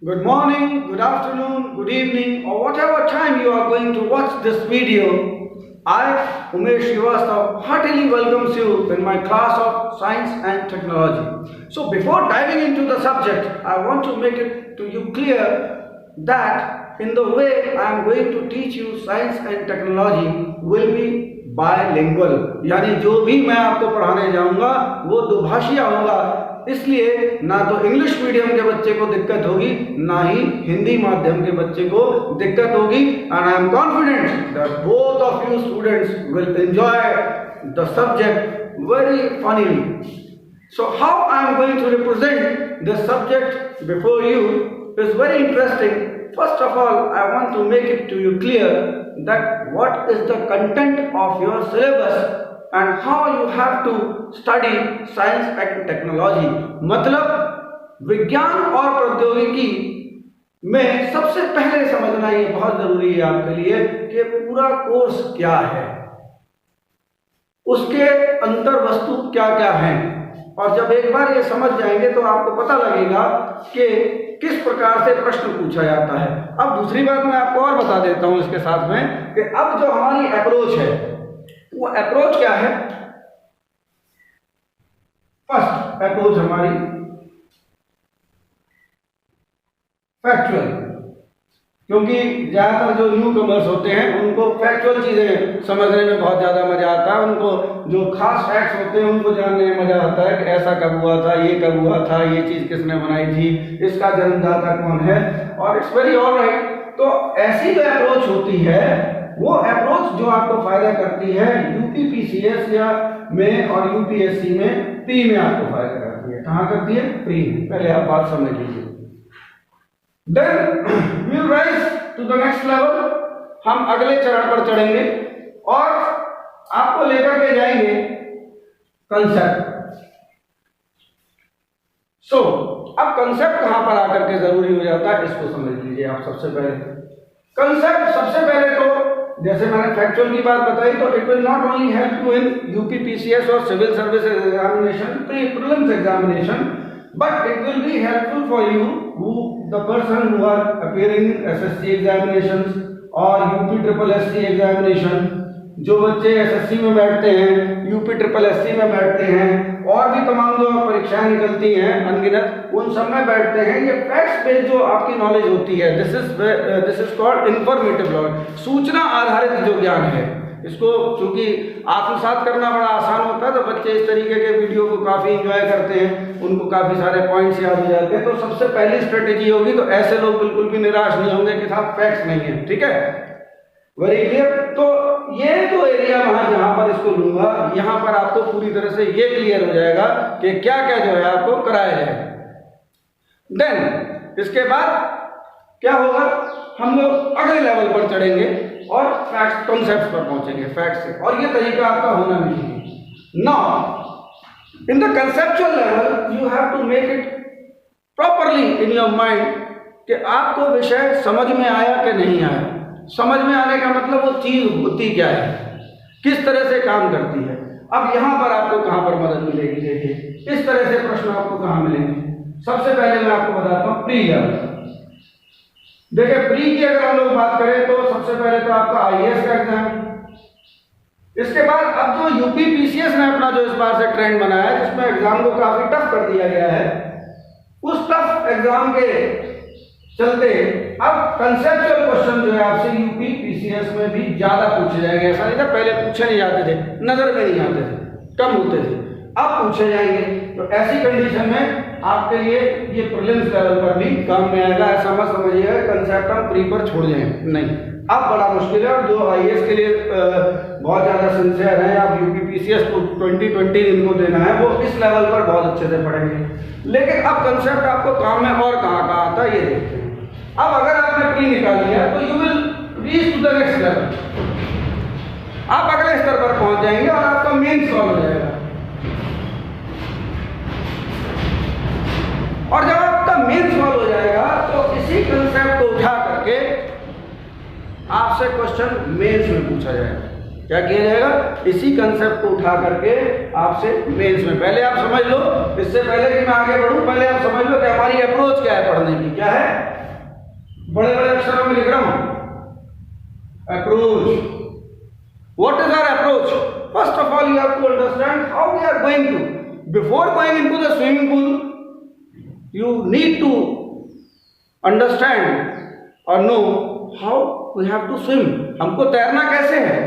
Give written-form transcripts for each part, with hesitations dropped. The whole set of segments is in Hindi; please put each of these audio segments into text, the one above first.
Good morning, good afternoon, good evening, or whatever time you are going to watch this video. I, Umesh Srivastava, heartily welcomes you in my class of Science and Technology. So before diving into the subject, I want to make it to you clear that in the way I am going to teach you Science and Technology will be bilingual, यानी जो भी मैं आपको पढ़ाने जाऊंगा वो दुभाषिया होगा। इसलिए ना तो इंग्लिश मीडियम के बच्चे को दिक्कत होगी, ना ही हिंदी माध्यम के बच्चे को दिक्कत होगी। And I am confident that both of you students will enjoy the subject very funnily. So how I am going to represent this subject before you is very interesting. First of all, I want to make it to you clear that what is the content of your syllabus and how you have to study science and technology. मतलब विज्ञान और प्रौद्योगिकी में सबसे पहले समझना ये बहुत जरूरी है आपके लिए कि पूरा कोर्स क्या है, उसके अंतर वस्तु क्या क्या हैं। और जब एक बार ये समझ जाएंगे तो आपको पता लगेगा कि किस प्रकार से प्रश्न पूछा जाता है। अब दूसरी बात मैं आपको और बता देता हूं इसके साथ में कि अब जो हमारी अप्रोच है वो अप्रोच क्या है। फर्स्ट अप्रोच हमारी फैक्चुअल, क्योंकि ज्यादातर जो न्यू कमर्स होते हैं उनको फैक्चुअल चीजें समझने में बहुत ज्यादा मजा आता है। उनको जो खास फैक्ट्स होते हैं उनको जानने में मजा आता है कि ऐसा कब हुआ था, ये कब हुआ था, ये चीज किसने बनाई थी, इसका जन्मदाता कौन है, और इट्स वेरी ऑलराइट। तो ऐसी जो अप्रोच होती है वो अप्रोच जो आपको फायदा करती है यूपीपीसीएस या में और यूपीएससी में प्री में आपको फायदा करती है। कहाँ करती है? प्री में। पहले आप बात समझ लीजिए। Then we'll rise to the next level. हम अगले चरण पर चढ़ेंगे और आपको लेकर के जाएंगे कंसेप्ट। सो अब कंसेप्ट कहां पर आकर के जरूरी हो जाता है इसको समझ लीजिए आप। सबसे पहले कंसेप्ट, सबसे पहले तो जैसे मैंने फैक्चुअल की बात बताई तो it will not only help you in UPPCS और civil service examination, prelims examination, but it will be helpful for you the person who are appearing in SSC examinations or UPSSC examination। जो बच्चे SSC में बैठते हैं, UPSSC में बैठते हैं और भी तमाम जो परीक्षाएं निकलती हैं अनगिनत, उन सब में बैठते हैं। ये फैक्ट्स बेस्ड जो आपकी नॉलेज होती है, this is called informative knowledge, सूचना आधारित जो ज्ञान है। इसको चूंकि आत्मसात करना बड़ा आसान होता है तो बच्चे इस तरीके के वीडियो को काफ़ी एंजॉय करते हैं, उनको काफ़ी सारे पॉइंट्स याद हो जाते हैं। तो सबसे पहली स्ट्रेटेजी होगी, तो ऐसे लोग बिल्कुल भी निराश नहीं होंगे कि साहब फैक्ट्स नहीं है। ठीक है, वेरी क्लियर। तो ये जो एरिया वहां जहां पर इसको लूंगा, यहां पर आपको पूरी तरह से ये क्लियर हो जाएगा कि क्या क्या जो है आपको कराया जाएगा। देन इसके बाद क्या होगा, हम लोग अगले लेवल पर चढ़ेंगे और फैक्ट्स कॉन्सेप्ट्स पर पहुंचेंगे फैक्ट्स से, और ये तरीका आपका होना भी चाहिए। Now in the conceptual level you have to make it properly in your mind कि आपको विषय समझ में आया कि नहीं आया। समझ में आने का मतलब वो चीज होती क्या है, किस तरह से काम करती है। अब यहां पर आपको कहां पर मदद मिलेगी, देखिए इस तरह से प्रश्न आपको कहां मिलेंगे। सबसे पहले मैं आपको बताता हूं प्री लेवल। देखिए प्री की अगर हम लोग बात करें तो सबसे पहले तो आपका आईएएस का एग्जाम, इसके बाद अब जो यूपीपीसीएस ने अपना जो इस बार से ट्रेंड बनाया है जिसमें एग्जाम को काफी टफ कर दिया गया है, उस टफ एग्जाम के चलते अब कंसेप्चुअल क्वेश्चन जो है आपसे यूपीपीसीएस में भी ज्यादा पूछे जाएंगे। ऐसा नहीं था पहले पूछे नहीं जाते थे, नजर में नहीं आते थे, कम होते थे, अब पूछे जाएंगे। तो ऐसी कंडीशन में आपके लिए ये प्रीलिम्स लेवल पर भी काम में आएगा। ऐसा मत समझिएगा कंसेप्ट हम प्री पर छोड़ जाएं, नहीं, अब बड़ा मुश्किल है। और जो आईएएस के लिए बहुत ज़्यादा सिंसियर है, आप यूपीपीसीएस को 2020 इनको देना है, वो इस लेवल पर बहुत अच्छे से पढ़ेंगे। लेकिन अब कंसेप्ट आपको काम में और कहाँ कहाँ आता है ये देखते हैं। अब अगर आपने प्री निकाल लिया तो you will reach to the next level, आप अगले स्तर पर पहुंच जाएंगे और आपका मेन सॉल्व हो जाएगा। और जब आपका मेन सॉल्व हो जाएगा तो इसी कंसेप्ट को उठा करके आपसे क्वेश्चन मेंस में पूछा जाएगा। क्या किया जाएगा, इसी कंसेप्ट को उठा करके आपसे मेंस में, पहले आप समझ लो, इससे पहले कि मैं आगे बढ़ूं पहले आप समझ लो कि हमारी अप्रोच क्या है पढ़ने की, क्या है, बड़े बड़े अक्षरों में लिख रहा हूं, approach. What is our approach? First of all, you have to understand how we are going to. Before going into the swimming pool, you need to understand or know how we have to swim. हमको तैरना कैसे है,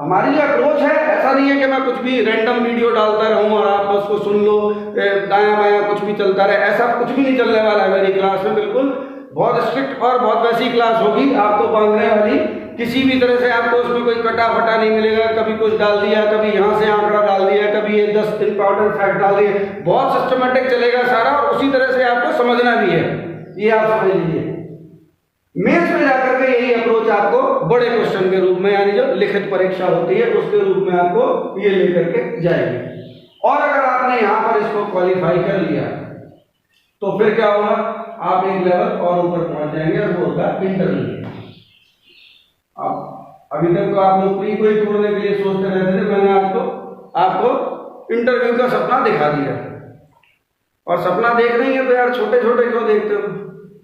हमारी जो अप्रोच है, ऐसा नहीं है कि मैं कुछ भी रैंडम वीडियो डालता रहूं और आप उसको सुन लो, दायां बायां कुछ भी चलता रहे, ऐसा कुछ भी नहीं चलने वाला है मेरी क्लास में। बिल्कुल बहुत स्ट्रिक्ट और बहुत वैसी क्लास होगी, आपको बांधने वाली, किसी भी तरह से आपको उसमें कोई कटा फटा नहीं मिलेगा, कभी कुछ डाल दिया, कभी यहाँ से आंकड़ा डाल दिया, कभी ये 10 इंपॉर्टेंट फैक्ट डाल दिए, बहुत सिस्टमेटिक चलेगा सारा, और उसी तरह से आपको समझना भी है, ये आप समझ लीजिए। मेंस में जाकर के यही अप्रोच आपको बड़े क्वेश्चन के रूप में, यानी जो लिखित परीक्षा होती है उसके रूप में आपको ये लेकर के जाएगी। और अगर आपने यहाँ पर इसको क्वालिफाई कर लिया तो फिर क्या होगा, आप एक लेवल और ऊपर पहुंच जाएंगे, और वो होगा इंटरव्यू। अभी तक तो आप नौकरी को ही छोड़ने के लिए सोचते रहते थे, मैंने आपको इंटरव्यू का सपना दिखा दिया। और सपना देख रही है तो यार छोटे छोटे क्यों देखते हो,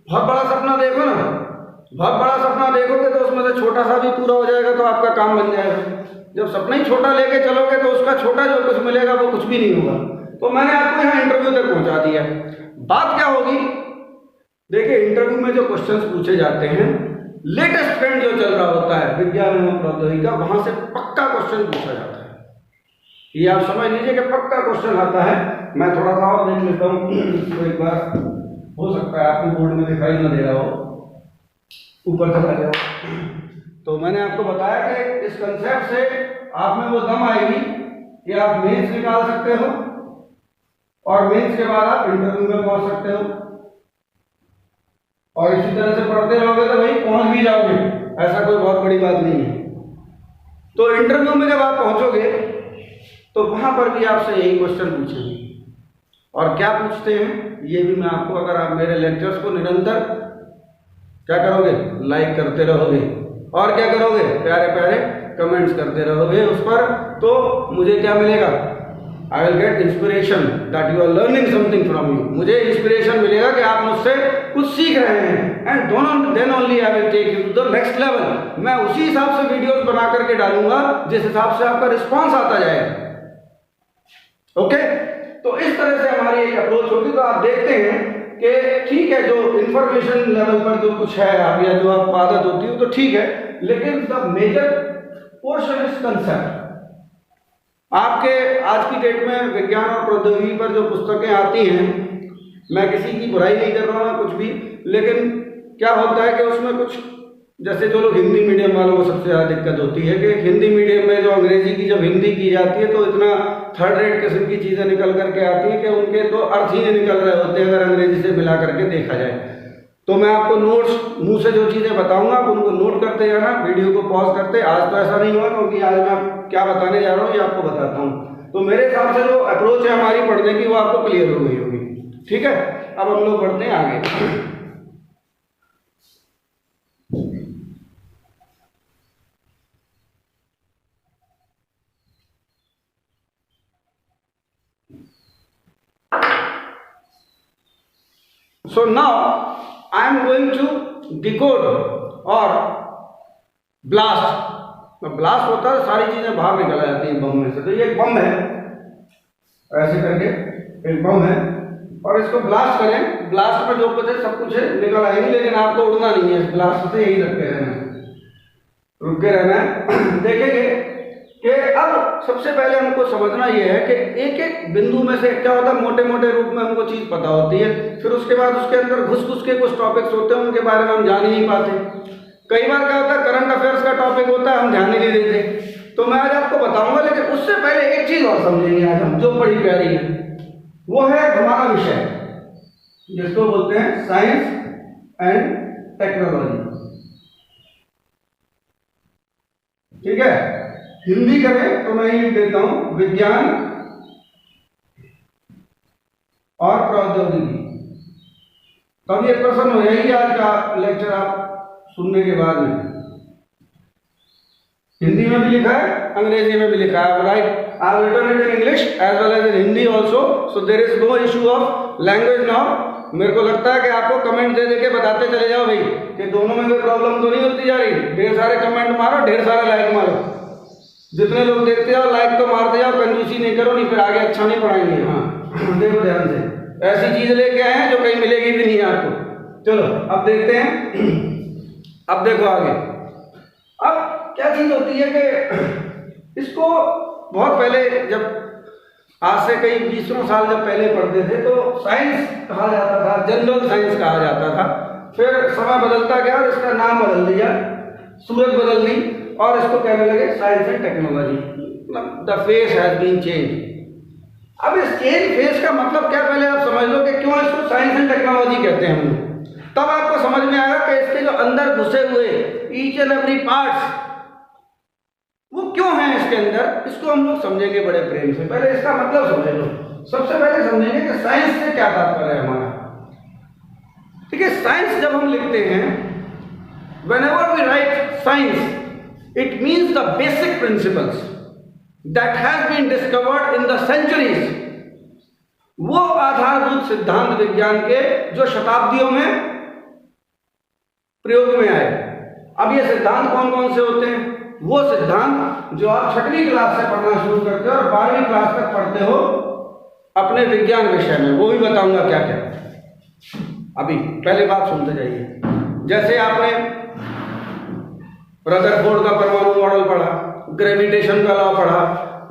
बहुत बड़ा सपना देखो ना, बहुत बड़ा सपना देखोगे तो उसमें से छोटा सा भी पूरा हो जाएगा तो आपका काम बन जाएगा। जब सपना ही छोटा लेके चलोगे तो उसका छोटा जो कुछ मिलेगा वो कुछ भी नहीं होगा। तो मैंने आपको यहाँ इंटरव्यू तक पहुंचा दिया। बात क्या होगी, देखिए इंटरव्यू में जो क्वेश्चंस पूछे जाते हैं, लेटेस्ट ट्रेंड जो चल रहा होता है विज्ञान एवं प्रौद्योगिकी का, वहां से पक्का क्वेश्चन पूछा जाता है। ये आप समझ लीजिए कि पक्का क्वेश्चन आता है। मैं थोड़ा सा और देख लेता हूँ, तो एक बार हो सकता है आपको बोर्ड में दिखाई ना दे रहा हो, ऊपर चला जाओ। तो मैंने आपको बताया कि इस कंसेप्ट से आप में वो दम आएगी कि आप मेंस निकाल सकते हो, और मेंस के बाद आप इंटरव्यू में पहुंच सकते हो, और इसी तरह से पढ़ते रहोगे तो भाई पहुंच भी जाओगे, ऐसा कोई बहुत बड़ी बात नहीं है। तो इंटरव्यू में जब आप पहुंचोगे तो वहां पर भी आपसे यही क्वेश्चन पूछेंगे, और क्या पूछते हैं ये भी मैं आपको, अगर आप मेरे लेक्चर्स को निरंतर क्या करोगे, लाइक करते रहोगे, और क्या करोगे, प्यारे प्यारे कमेंट्स करते रहोगे उस पर, तो मुझे क्या मिलेगा, I will get inspiration that you are learning something from you. मुझे इंस्पिरेशन मिलेगा कि आप मुझसे कुछ सीख रहे हैं, and then only I will take you to the next level. मैं उसी हिसाब से वीडियोस बना करके डालूंगा जिस हिसाब से आपका रिस्पांस आता जाएगा। ओके, तो इस तरह से हमारी एक अप्रोच होगी। तो आप देखते हैं कि ठीक है, जो इंफॉर्मेशन लेवल पर जो कुछ है आप, या जो आपको आदत होती है तो ठीक है, लेकिन the major portion is concept. आपके आज की डेट में विज्ञान और प्रौद्योगिकी पर जो पुस्तकें आती हैं, मैं किसी की बुराई नहीं कर रहा हूँ कुछ भी, लेकिन क्या होता है कि उसमें कुछ, जैसे जो लोग हिंदी मीडियम वालों को सबसे ज़्यादा दिक्कत होती है कि हिंदी मीडियम में जो अंग्रेजी की जब हिंदी की जाती है तो इतना थर्ड रेट किस्म की चीज़ें निकल करके आती हैं कि उनके तो अर्थ ही नहीं निकल रहे होते अगर अंग्रेजी से मिला करके देखा जाए। तो मैं आपको नोट्स मुंह से जो चीज़ें बताऊंगा आप उनको नोट करते जाना, वीडियो को पॉज करते। आज तो ऐसा नहीं हुआ क्योंकि आज मैं क्या बताने जा रहा हूँ ये आपको बताता हूँ। तो मेरे हिसाब से जो अप्रोच है हमारी पढ़ने की वो आपको क्लियर हो गई होगी। ठीक है, अब हम लोग बढ़ते हैं आगे। So now I am going to decode or blast। तो ब्लास्ट होता है सारी चीजें बाहर निकल जाती हैं बम में से। तो ये एक बम है, ऐसे करके एक बम है, और इसको ब्लास्ट करें, ब्लास्ट में जो कुछ है सब कुछ है निकल आएंगे, लेकिन आपको उड़ना नहीं है, इस ब्लास्ट से यही रखे रहना है, रुक के रहना है। देखेंगे कि अब सबसे पहले हमको समझना यह है कि एक एक बिंदु में से क्या होता है, मोटे मोटे रूप में हमको चीज पता होती है, फिर उसके बाद उसके अंदर घुस के कुछ टॉपिक्स होते हैं उनके बारे में हम जान ही नहीं पाते। कई बार क्या होता है, करंट अफेयर्स का टॉपिक होता है हम ध्यान ही नहीं देते। तो मैं आज आपको बताऊंगा, लेकिन उससे पहले एक चीज और समझेंगे आज हम जो बड़ी प्यारी है, वो है हमारा विषय जिसको बोलते हैं साइंस एंड टेक्नोलॉजी। ठीक है, हिंदी करें तो मैं ये देता हूं विज्ञान और प्रौद्योगिकी। तब ये प्रश्न हो जाएगी आज का लेक्चर आप सुनने के बाद में। हिंदी में भी लिखा है, अंग्रेजी में भी लिखा है। Right, I have written it in English as well as in Hindi also, so there is no issue of language now. मेरे को लगता है कि आपको कमेंट दे दे के बताते चले जाओ भाई कि दोनों में कोई प्रॉब्लम तो नहीं होती जा रही। ढेर सारे कमेंट मारो, ढेर सारा लाइक मारो, जितने लोग देखते जाओ लाइक तो मारते जाओ, कंजूसी नहीं करो, नहीं फिर आगे अच्छा नहीं पढ़ाएंगे। हाँ देखो ध्यान से, ऐसी चीज लेके आए हैं जो कहीं मिलेगी भी नहीं आपको। चलो अब देखते हैं, अब देखो आगे। अब क्या चीज होती है कि इसको बहुत पहले, जब आज से कई 20 साल जब पहले पढ़ते थे तो साइंस कहा जाता था, जनरल साइंस कहा जाता था। फिर समय बदलता गया और इसका नाम बदल दिया, सूरत बदल दी और इसको कहने लगे science and technology. The face has been change. अब इस चेंज फेस का मतलब क्या, पहले आप समझ लो कि क्यों इसको साइंस एंड टेक्नोलॉजी कहते हैं हम लोग। तब आपको समझ में आएगा कि इसके जो अंदर घुसे हुए ईच एंड एवरी पार्ट्स वो क्यों हैं इसके अंदर, इसको हम लोग समझेंगे बड़े प्रेम से। पहले इसका मतलब समझ लो। सबसे पहले समझेंगे कि साइंस से क्या तात्पर्य है हमारा। ठीक है, साइंस जब हम लिखते हैं, whenever we write science, it means the basic principles that have been discovered in the centuries। वो आधारभूत सिद्धांत विज्ञान के जो शताब्दियों में प्रयोग में आए। अब ये सिद्धांत कौन कौन से होते हैं? वो सिद्धांत जो आप 6वीं क्लास से पढ़ना शुरू करते हो और 12वीं क्लास तक पढ़ते हो अपने विज्ञान विषय में, वो भी बताऊंगा क्या क्या। अभी पहले बात सुनते जाइए। जैसे आपने रदरफोर्ड का परमाणु मॉडल पढ़ा, ग्रेविटेशन का लॉ पढ़ा,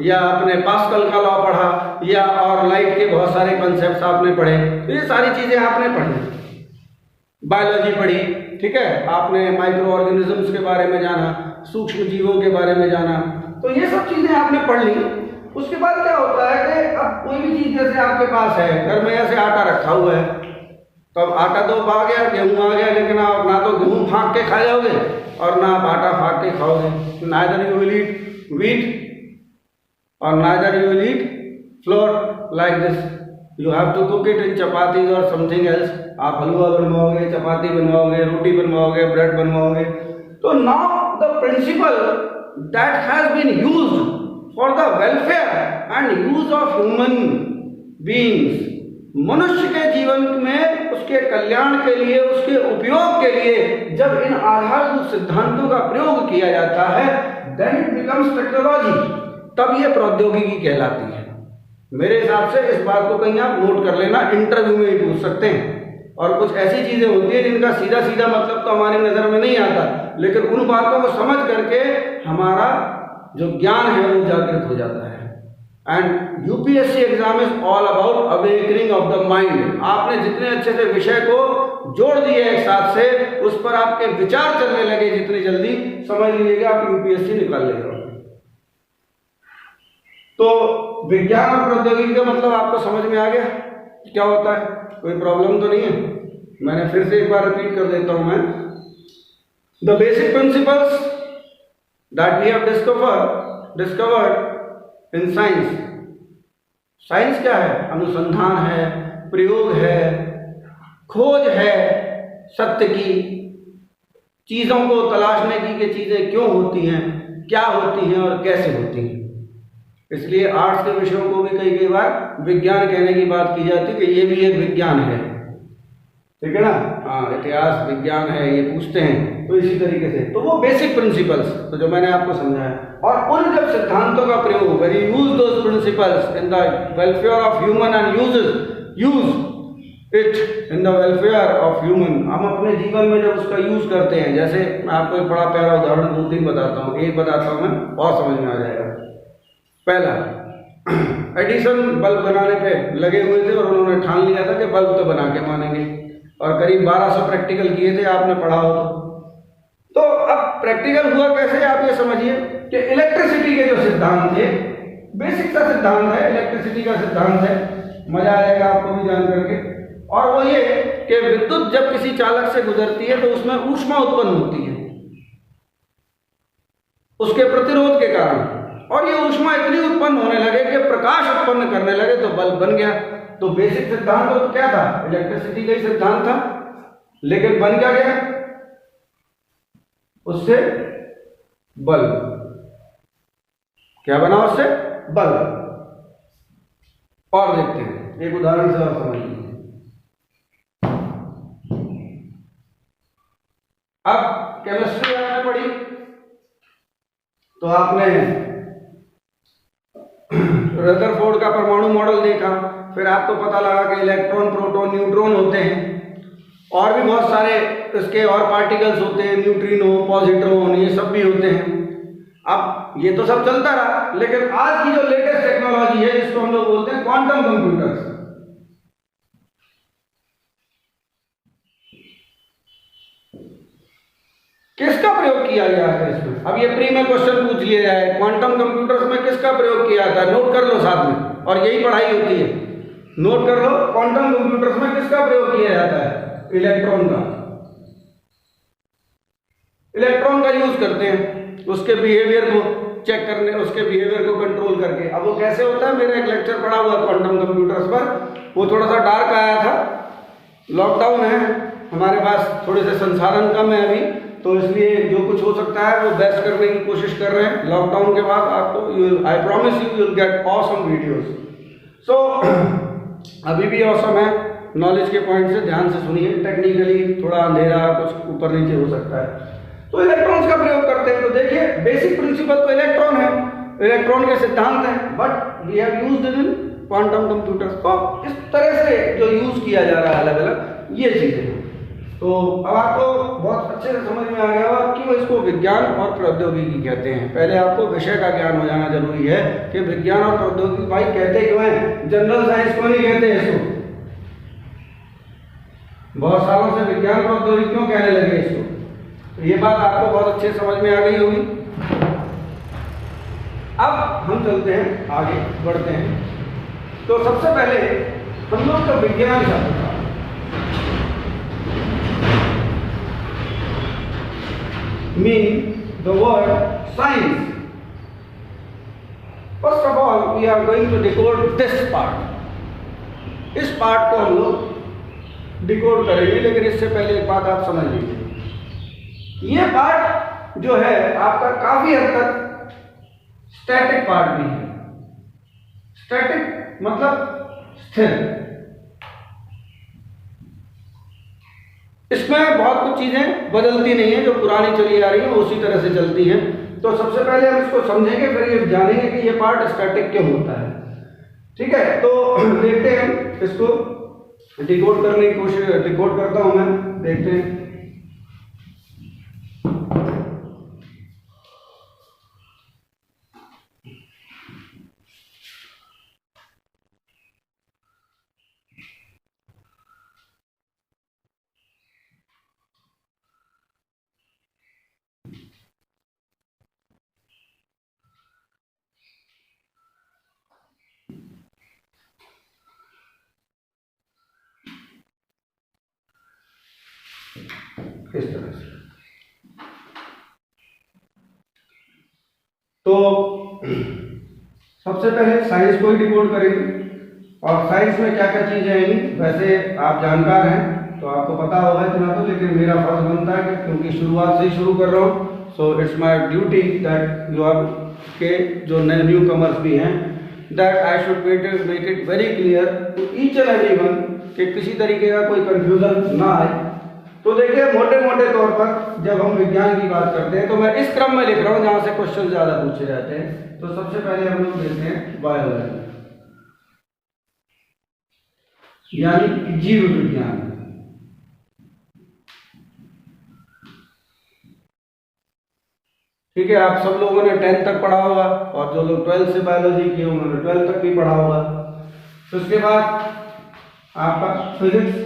या आपने पास्कल का लॉ पढ़ा, या और लाइट के बहुत सारे कॉन्सेप्ट्स आपने पढ़े, तो ये सारी चीजें आपने पढ़ी। बायोलॉजी पढ़ी, ठीक है, आपने माइक्रो ऑर्गेनिजम्स के बारे में जाना, सूक्ष्म जीवों के बारे में जाना, तो ये सब चीजें आपने पढ़ ली। उसके बाद क्या होता है कि अब कोई भी चीज जैसे आपके पास है, घर में ऐसे आटा रखा हुआ है, तो अब आटा तो आ गया, गेहूं आ गया, लेकिन आप ना तो गेहूं फाँक के खा जाओगे और ना आप आटा फाँक के खाओगे। Neither you will eat wheat और neither you will eat flour like this. You have to cook it in chapatis और समथिंग एल्स। आप हलवा बनवाओगे, चपाती बनवाओगे, रोटी बनवाओगे, ब्रेड बनवाओगे। तो now the principle that has been used for the welfare and use of human beings, मनुष्य के जीवन में उसके कल्याण के लिए, उसके उपयोग के लिए जब इन आधारभूत सिद्धांतों का प्रयोग किया जाता है, देन इट बिकम्स टेक्नोलॉजी। तब ये प्रौद्योगिकी कहलाती है। मेरे हिसाब से इस बात को कहीं आप नोट कर लेना, इंटरव्यू में ही पूछ सकते हैं। और कुछ ऐसी चीजें होती है जिनका सीधा सीधा मतलब तो हमारी नजर में नहीं आता, लेकिन उन बातों को समझ करके हमारा जो ज्ञान है वो जागृत हो जाता है। And UPSC exam is all about awakening of the mind. आपने जितने अच्छे से विषय को जोड़ दिए एक साथ से, उस पर आपके विचार चलने लगे जितनी जल्दी, समझ लीजिएगा आप यूपीएससी निकाल लेगा। तो विज्ञान और प्रौद्योगिकी का मतलब आपको समझ में आ गया क्या होता है? कोई प्रॉब्लम तो नहीं है? मैंने फिर से एक बार रिपीट कर देता हूं मैं। The basic principles that we have discovered in science. Science क्या है? अनुसंधान है, प्रयोग है, खोज है सत्य की, चीजों को तलाशने की कि चीजें क्यों होती हैं, क्या होती हैं और कैसे होती हैं। इसलिए आर्ट्स के विषयों को भी कई बार विज्ञान कहने की बात की जाती है कि ये भी एक विज्ञान है, ठीक है ना। हाँ, इतिहास विज्ञान है, ये पूछते हैं। तो इसी तरीके से तो वो बेसिक प्रिंसिपल्स तो जो मैंने आपको समझाया, और उन जब सिद्धांतों का प्रयोग, when you use those principles in the welfare of human and use it in the welfare of human, हम अपने जीवन में जब उसका यूज करते हैं, जैसे मैं आपको एक बड़ा प्यारा उदाहरण 2-3 बताता हूँ, एक बताता हूँ मैं और समझ में आ जाएगा। पहला, एडिसन बल्ब बनाने पे लगे हुए थे और उन्होंने ठान लिया था कि बल्ब तो बना के मानेंगे, और करीब 1200 प्रैक्टिकल किए थे, आपने पढ़ा हो तो अब प्रैक्टिकल हुआ कैसे आप ये समझिए कि इलेक्ट्रिसिटी के जो सिद्धांत थे, बेसिक सा सिद्धांत है, इलेक्ट्रिसिटी का सिद्धांत है, मजा आएगा आपको भी जान करके। और वो ये कि विद्युत जब किसी चालक से गुजरती है तो उसमें ऊष्मा उत्पन्न होती है उसके प्रतिरोध के कारण, और ये ऊष्मा इतनी उत्पन्न होने लगे कि प्रकाश उत्पन्न करने लगे तो बल्ब बन गया। तो बेसिक सिद्धांत तो क्या था? इलेक्ट्रिसिटी का ही सिद्धांत था, लेकिन बन क्या गया उससे? बल्ब। क्या बना उससे? बल्ब। और देखते हैं एक उदाहरण से और समझ लीजिए। अब केमिस्ट्री आपने पढ़ी तो आपने रदरफोर्ड का परमाणु मॉडल देखा, फिर आपको पता लगा कि इलेक्ट्रॉन, प्रोटॉन, न्यूट्रॉन होते हैं और भी बहुत सारे इसके और पार्टिकल्स होते हैं, न्यूट्रिनो, पॉजिट्रॉन, ये सब भी होते हैं। अब ये तो सब चलता रहा, लेकिन आज की जो लेटेस्ट टेक्नोलॉजी है जिसको हम लोग बोलते हैं क्वांटम कंप्यूटर्स, किसका प्रयोग किया गया है इसमें? अब ये प्री में क्वेश्चन पूछ लिया जाए, क्वांटम कंप्यूटर्स में किसका प्रयोग किया जाता है? नोट कर लो साथ में, और यही पढ़ाई होती है, नोट कर लो। क्वांटम कंप्यूटर्स में किसका प्रयोग किया जाता है? इलेक्ट्रॉन का। इलेक्ट्रॉन का यूज करते हैं उसके बिहेवियर को चेक करने, उसके बिहेवियर को कंट्रोल करके। अब वो कैसे होता है, मेरा एक लेक्चर पढ़ा हुआ क्वांटम कंप्यूटर्स पर, वो थोड़ा सा डार्क आया था, लॉकडाउन है, हमारे पास थोड़े से संसाधन कम है अभी, तो इसलिए जो कुछ हो सकता है वो बेस्ट करने की कोशिश कर रहे हैं। लॉकडाउन के बाद आपको I promise you will get awesome videos. So अभी भी ऑसम है, नॉलेज के पॉइंट से ध्यान से सुनिए, टेक्निकली थोड़ा अंधेरा कुछ ऊपर नीचे हो सकता है। तो इलेक्ट्रॉन्स का प्रयोग करते हैं, तो देखिए बेसिक प्रिंसिपल तो इलेक्ट्रॉन है, इलेक्ट्रॉन के सिद्धांत हैं, but we have used in quantum computers. तो इस तरह से जो यूज किया जा रहा है अलग अलग ये चीजें, तो अब आपको बहुत अच्छे से समझ में आ गया होगा कि इसको विज्ञान और प्रौद्योगिकी कहते हैं। पहले आपको विषय का ज्ञान हो जाना जरूरी है कि विज्ञान और प्रौद्योगिकी भाई कहते क्यों हैं, जनरल साइंस क्यों नहीं कहते इसको? बहुत सालों से विज्ञान प्रौद्योगिकी क्यों कहने लगे इसको? तो ये बात आपको बहुत अच्छे समझ में आ गई होगी। अब हम चलते हैं आगे, बढ़ते हैं। तो सबसे पहले हम लोग का विज्ञान शब्द था, mean the word science. First of all, we are going to decode this part. इस पार्ट को हम लोग डिकोड करेंगे, लेकिन इससे पहले एक बात आप समझ लीजिए, ये पार्ट जो है आपका काफी हद तक स्टैटिक पार्ट भी है। स्टैटिक मतलब स्थिर। इसमें बहुत कुछ चीजें बदलती नहीं है, जो पुरानी चली आ रही है उसी तरह से चलती हैं। तो सबसे पहले हम इसको समझेंगे, फिर ये जानेंगे कि ये पार्ट स्टैटिक क्यों होता है। ठीक है, तो देखते हैं इसको डिकोड करने की कोशिश, डिकोड करता हूं मैं, देखते हैं। इस तरह से। तो सबसे पहले साइंस को ही डिकोड करेंगे, और साइंस में क्या क्या चीजें आएंगी। वैसे आप जानकार हैं तो आपको पता होगा इतना तो, लेकिन मेरा फर्ज बनता है कि क्योंकि शुरुआत से ही शुरू कर रहा हूँ, so it's my duty that you are के जो नए न्यू कमर्स भी हैं, that I should make it very clear to each and every one, कि किसी तरीके का कोई कंफ्यूजन ना आए। तो देखिए मोटे मोटे तौर पर जब हम विज्ञान की बात करते हैं, तो मैं इस क्रम में लिख रहा हूं जहां से क्वेश्चन ज्यादा पूछे जाते हैं। तो सबसे पहले हम लोग देखते हैं बायोलॉजी, यानी जीव विज्ञान। ठीक है, आप सब लोगों ने 10th तक पढ़ा होगा, और जो लोग 12th से बायोलॉजी किए उन्होंने 12th तक भी पढ़ा होगा। तो उसके बाद आपका फिजिक्स,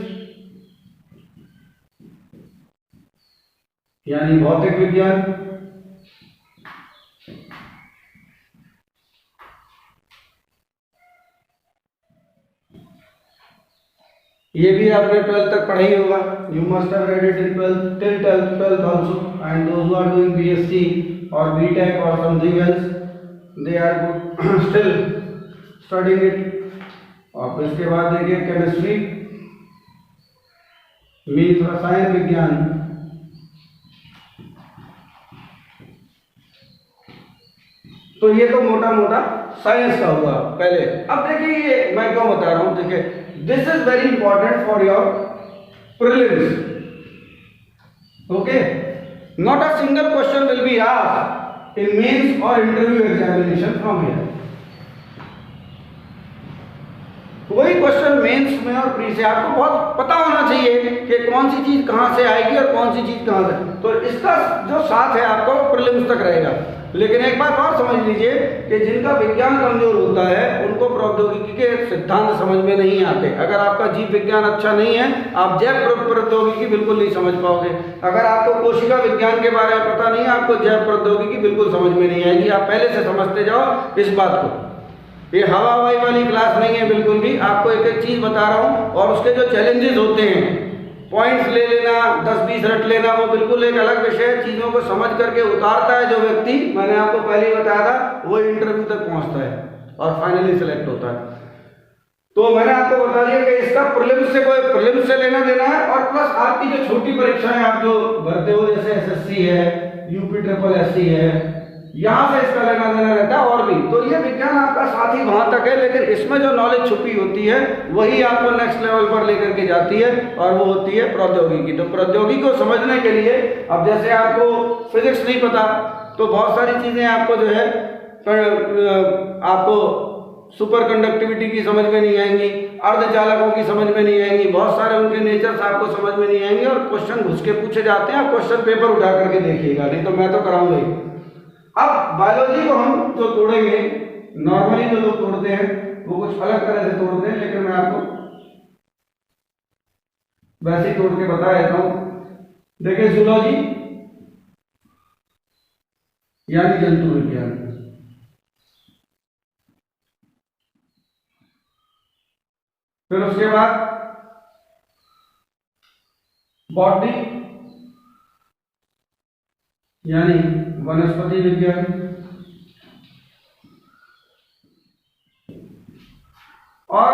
यानी भौतिक विज्ञान, ये भी आपने 12th तक पढ़ा ही होगा। You must have read it in 12th till 12th also, and those who are doing BSc or BTech or something else, they are good still studying it। और इसके बाद देखिए केमिस्ट्री, मीन्स रसायन विज्ञान, तो ये तो मोटा मोटा साइंस का हुआ पहले। अब देखिए ये मैं क्यों बता रहा हूं, देखिए this is very important for your prelims, okay. Not a single question will be asked in mains और इंटरव्यू एग्जामिनेशन फ्रॉम हियर। वही क्वेश्चन मेंस में और प्री से आपको बहुत पता होना चाहिए कि कौन सी चीज कहां से आएगी और कौन सी चीज कहां से, तो इसका जो साथ है आपको प्रीलिम्स तक रहेगा। लेकिन एक बात और समझ लीजिए कि जिनका विज्ञान कमजोर होता है उनको प्रौद्योगिकी के सिद्धांत समझ में नहीं आते। अगर आपका जीव विज्ञान अच्छा नहीं है, आप जैव प्रौद्योगिकी बिल्कुल नहीं समझ पाओगे। अगर आपको कोशिका विज्ञान के बारे में पता नहीं है, आपको जैव प्रौद्योगिकी बिल्कुल समझ में नहीं आएगी। आप पहले से समझते जाओ इस बात को। ये हवा हवाई वाली क्लास नहीं है बिल्कुल भी, आपको एक एक चीज बता रहा हूं। और उसके जो चैलेंजेस होते हैं, पॉइंट्स ले लेना, 10-20 रट लेना, वो बिल्कुल एक अलग विषय है। चीजों को समझ करके उतारता है जो व्यक्ति, मैंने आपको पहले ही बताया था, वो इंटरव्यू तक पहुंचता है और फाइनली सिलेक्ट होता है। तो मैंने आपको बता दिया कि इसका प्रीलिम्स से कोई प्रीलिम्स से लेना देना है, और प्लस आपकी जो छोटी परीक्षाएं आप जो भरते हो, जैसे एसएससी है, यूपी ट्रिपल एससी है, यहां से इसका लेना देना रहता है। और भी तो ये विज्ञान आपका साथ ही वहां तक है, लेकिन इसमें जो नॉलेज छुपी होती है वही आपको नेक्स्ट लेवल पर लेकर के जाती है, और वो होती है प्रौद्योगिकी। तो प्रौद्योगिकी को समझने के लिए, अब जैसे आपको फिजिक्स नहीं पता तो बहुत सारी चीजें आपको जो है आपको सुपर कंडक्टिविटी की समझ में नहीं आएंगी, अर्धचालकों की समझ में नहीं आएंगी, बहुत सारे उनके नेचर्स आपको समझ में नहीं आएंगे, और क्वेश्चन घुस के पूछे जाते हैं। आप क्वेश्चन पेपर उठा करके देखिएगा, नहीं तो मैं तो कराऊंगा ही। अब बायोलॉजी को हम जो तोड़ेंगे, नॉर्मली जो लोग तोड़ते हैं वो कुछ अलग तरह से तोड़ते हैं, लेकिन मैं आपको वैसे ही तोड़ के बता देता हूं। देखिए जूलॉजी यानी जंतु विज्ञान, फिर उसके बाद बॉटनी यानी वनस्पति विज्ञान, और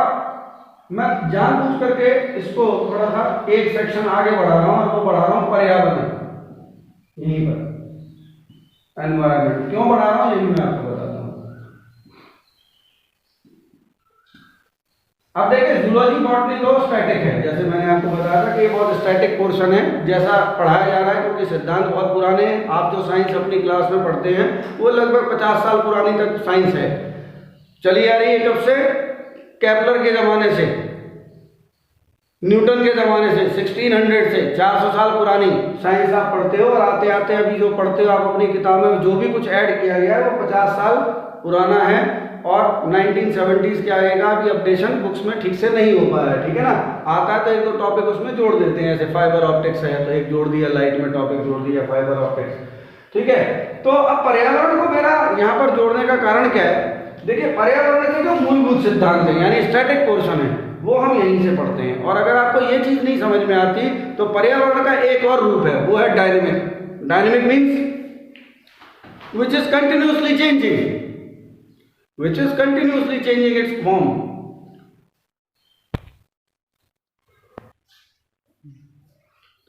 मैं जानबूझ करके इसको थोड़ा सा एक सेक्शन आगे बढ़ा रहा हूं, और वो बढ़ा रहा हूं पर्यावरण, यहीं पर एनवायरमेंट। क्यों बढ़ा रहा हूं ये भी मैं आपको बताता हूं। अब देखिए जूलॉजी बॉटनी तो स्टैटिक है, जैसे मैंने आपको बताया था कि ये बहुत स्टैटिक पोर्शन है, जैसा पढ़ाया जा रहा है, क्योंकि सिद्धांत बहुत पुराने हैं। आप जो साइंस अपनी क्लास में पढ़ते हैं वो लगभग 50 साल पुरानी तक साइंस है, चली आ रही है। कब से? केपलर के जमाने से, न्यूटन के जमाने से, 1600 से 400 साल पुरानी साइंस आप पढ़ते हो। और आते आते अभी जो पढ़ते हो आप अपनी किताब में, जो भी कुछ ऐड किया गया है वो 50 साल पुराना है, और 1970s के आएगा। अभी अपडेशन बुक्स में ठीक से नहीं हो पाया है, ठीक है ना। आता है तो एक दो टॉपिक उसमें जोड़ देते हैं, जैसे फाइबर ऑप्टिक्स है तो एक जोड़ दिया, लाइट में टॉपिक जोड़ दिया फाइबर ऑप्टिक्स, ठीक है। तो अब पर्यावरण को मेरा यहाँ पर जोड़ने का कारण क्या है? देखिए पर्यावरण के जो मूलभूत सिद्धांत है यानी स्टैटिक पोर्शन है वो हम यहीं से पढ़ते हैं। और अगर आपको ये चीज नहीं समझ में आती तो पर्यावरण का एक और रूप है, वो है dynamic. Dynamic means which is continuously changing, which is continuously changing its form.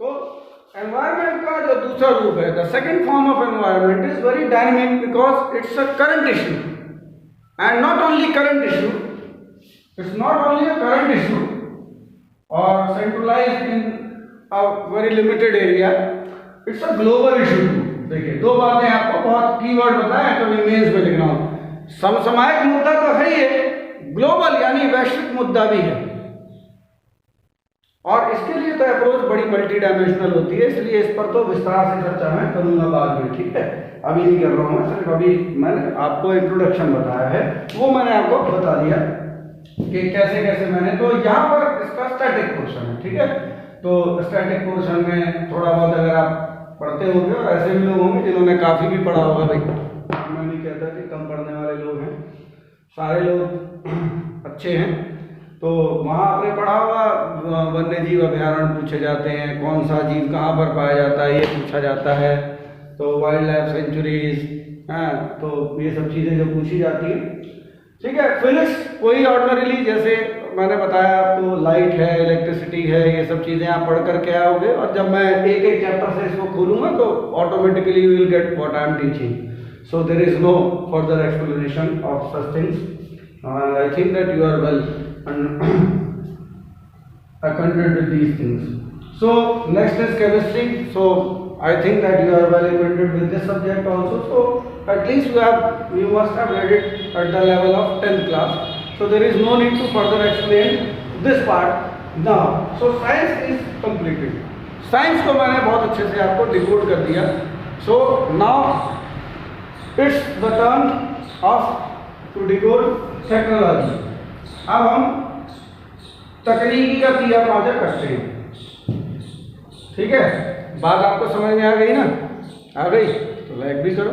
तो environment का जो दूसरा रूप है, the second form of environment is very dynamic because it's a current issue, and not only current issue, it's not only a current issue or centralized in a very limited area, it's a global issue too. देखिए दो बातें आपको बहुत कीवर्ड बताएं तो मेंस में लिखना हो। समसामयिक मुद्दा तो है ही है, ग्लोबल यानी वैश्विक मुद्दा भी है, और इसके लिए तो अप्रोच बड़ी मल्टी डायमेंशनल होती है, इसलिए इस पर तो विस्तार से चर्चा मैं करूंगा बाद में, ठीक है। अभी नहीं कर रहा हूं मैं, सिर्फ अभी मैंने आपको इंट्रोडक्शन बताया है, वो मैंने आपको बता दिया कि कैसे कैसे मैंने। तो यहाँ पर इसका स्टैटिक पोर्शन है, ठीक है। तो स्टैटिक पोर्शन में थोड़ा बहुत अगर आप पढ़ते होंगे, और ऐसे भी लोग होंगे जिन्होंने काफी भी पढ़ा होगा, भाई मैं नहीं कहता कि कम पढ़ने वाले लोग हैं, सारे लोग अच्छे हैं। तो वहाँ आपने पढ़ा होगा वन्य जीव अभ्यारण्य पूछे जाते हैं, कौन सा जीव कहाँ पर पाया जाता है ये पूछा जाता है, तो वाइल्ड लाइफ सेंचुरीज हैं, तो ये सब चीज़ें जो पूछी जाती हैं, ठीक है। फिजिक्स वही ऑर्डिनरीली जैसे मैंने बताया आपको, लाइट है, इलेक्ट्रिसिटी है, ये सब चीज़ें आप पढ़ करके आओगे, और जब मैं एक एक चैप्टर से इसको खोलूँगा तो automatically you will get what I am teaching. So there is no further explanation of such things. I think that you are well acquainted with these things. So next is chemistry. So I think that you are well acquainted with this subject also. So at least you must have read it at the level of 10th class. So there is no need to further explain this part now. So science is completed. Science को मैंने बहुत अच्छे से आपको डिकोड कर दिया. So now it's the turn of to decode technology. अब हम तकनीकी का पिया पाजा करते हैं. ठीक है, बात आपको समझ में आ गई ना? आ गई तो लाइक भी करो.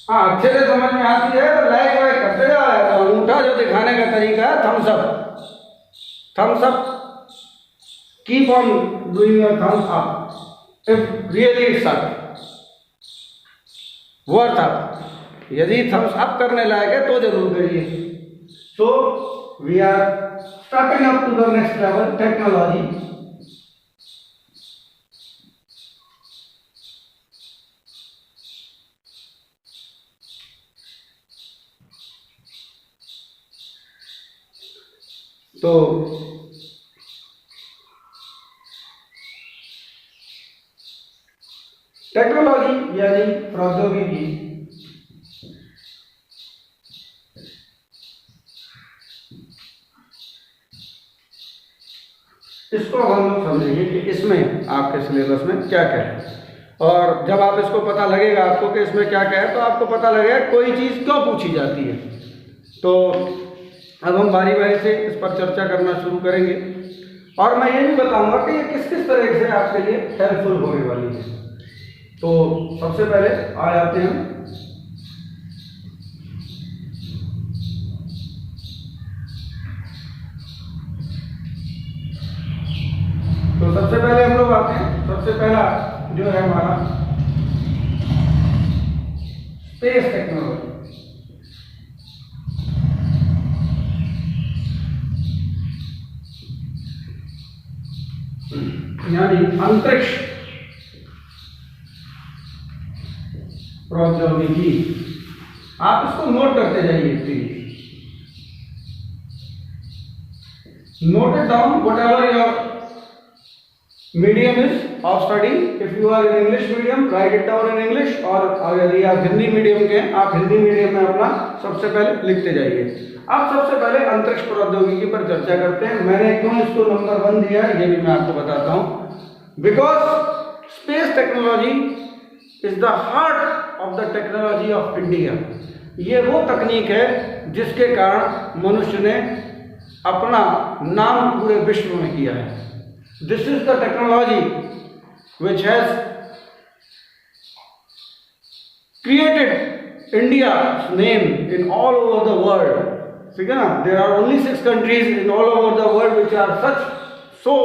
हाँ, अच्छे से समझ में आती है तो लाइक वाइक करते जाओ. अंगूठा जो दिखाने का तरीका है thumbs up. Thumbs up, keep on doing your thumbs up if really it's up worth up. यदि थम्स अप करने लायक है तो जरूर करिए. So we are stepping up to the next level, technology. तो टेक्नोलॉजी यानी प्रौद्योगिकी इसको हम लोग समझेंगे कि इसमें आपके सिलेबस में क्या क्या है. और जब आप इसको पता लगेगा आपको कि इसमें क्या क्या है तो आपको पता लगेगा कोई चीज़ क्यों पूछी जाती है. तो अब हम बारी बारी से इस पर चर्चा करना शुरू करेंगे और मैं ये भी बताऊंगा कि ये किस किस तरह से आपके लिए हेल्पफुल होने वाली है. तो सबसे पहले आ जाते हैं तो सबसे पहले हम लोग आते हैं. सबसे पहला जो है हमारा स्पेस टेक्नोलॉजी. यानी अंतरिक्ष प्रौद्योगिकी. आप इसको नोट करते जाइए please. Note it down whatever your medium is of study. If you are in English medium write it down in English. और यदि आप हिंदी मीडियम के हैं आप हिंदी मीडियम में अपना सबसे पहले लिखते जाइए. अब सबसे पहले अंतरिक्ष प्रौद्योगिकी पर चर्चा करते हैं. मैंने क्यों इसको नंबर 1 दिया है ये भी मैं आपको बताता हूं. Because space technology is the heart of the technology of India. ये वो तकनीक है जिसके कारण मनुष्य ने अपना नाम पूरे विश्व में किया है. This is the technology which has created India's name in all over the world. ठीक है ना? There are only 6 countries in all over the world which are so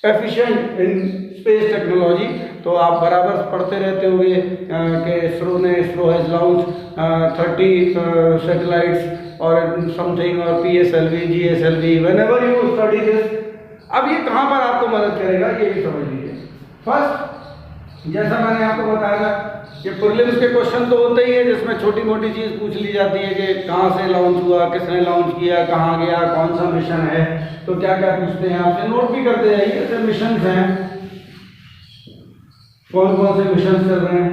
efficient in space technology. तो आप बराबर पढ़ते रहते होंगे कि ISRO has launched 30 satellites or something or PSLV, GSLV. Whenever you study this, अब ये कहाँ पर आपको मदद करेगा ये भी समझ लीजिए. फर्स्ट, जैसा मैंने आपको बताया कि प्रीलिम्स के क्वेश्चन तो होते ही है जिसमें छोटी मोटी चीज़ पूछ ली जाती है कि कहाँ से लॉन्च हुआ, किसने लॉन्च किया, कहाँ गया, कौन सा मिशन है. तो क्या क्या पूछते हैं आपसे, नोट भी करते जाइए. ऐसे मिशन हैं, कौन कौन से मिशन चल रहे हैं.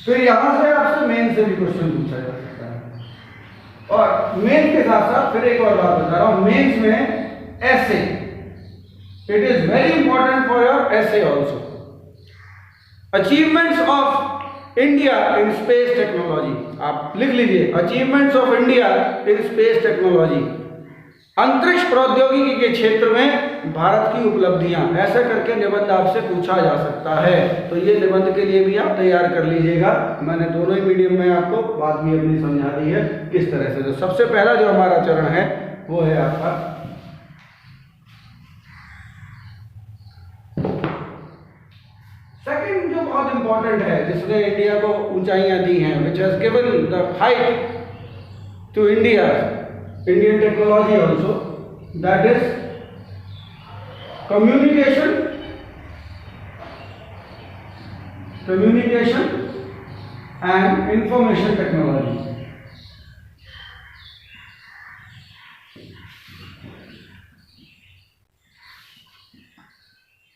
फिर यहाँ से आपसे मेन से भी क्वेश्चन पूछा जा सकता है. और मेन के साथ साथ फिर एक और बात बता रहा हूँ, मेन्स में essay it is very important for your essay also. Achievements of India in space technology. आप लिख लीजिए, achievements of India in space technology. अंतरिक्ष प्रौद्योगिकी के क्षेत्र में भारत की उपलब्धियां. ऐसा करके निबंध आपसे पूछा जा सकता है. तो ये निबंध के लिए भी आप तैयार कर लीजिएगा. मैंने दोनों ही मीडियम में आपको बात भी अपनी समझा दी है किस तरह से. तो सबसे पहला जो हमारा चरण है वो है आपका सेकंड, जो बहुत इंपॉर्टेंट है, जिसने इंडिया को ऊंचाइयां दी हैं, which has given the height to India, Indian technology also, that is communication communication and information technology.